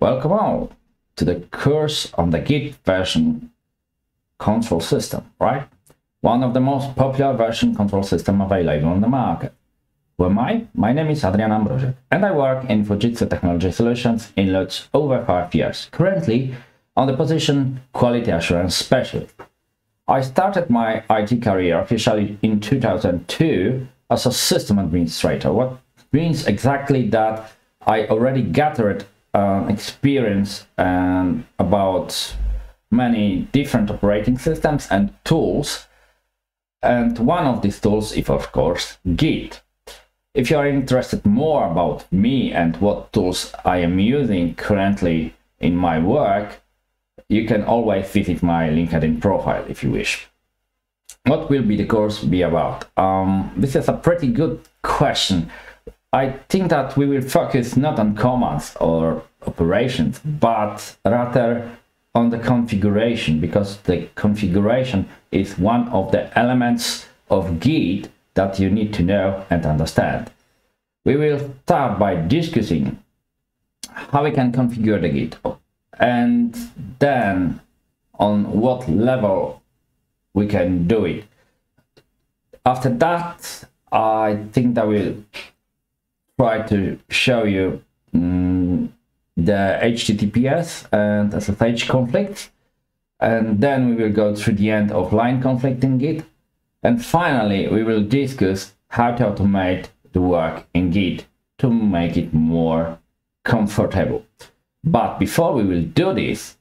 Welcome all to the course on the Git version control system, right? One of the most popular version control system available on the market. Who am I? My name is Adrian Ambroziak, and I work in Fujitsu Technology Solutions in Lodz over 5 years, currently on the position Quality Assurance Specialist. I started my IT career officially in 2002 as a system administrator, what means exactly that I already gathered experience about many different operating systems and tools, and one of these tools is of course Git. If you are interested more about me and what tools I am using currently in my work, you can always visit my LinkedIn profile if you wish. What will the course be about? This is a pretty good question. I think that we will focus not on commands or operations, but rather on the configuration, because the configuration is one of the elements of Git that you need to know and understand. We will start by discussing how we can configure the Git, and then on what level we can do it. After that, I think that we'll try to show you the HTTPS and SSH conflicts, and then we will go through the end of line conflict in Git, and finally we will discuss how to automate the work in Git to make it more comfortable. But before we will do this,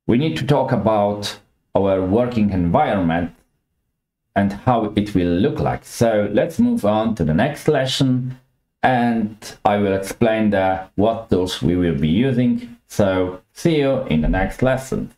we need to talk about our working environment and how it will look like. So let's move on to the next lesson, and I will explain what tools we will be using. So see you in the next lesson.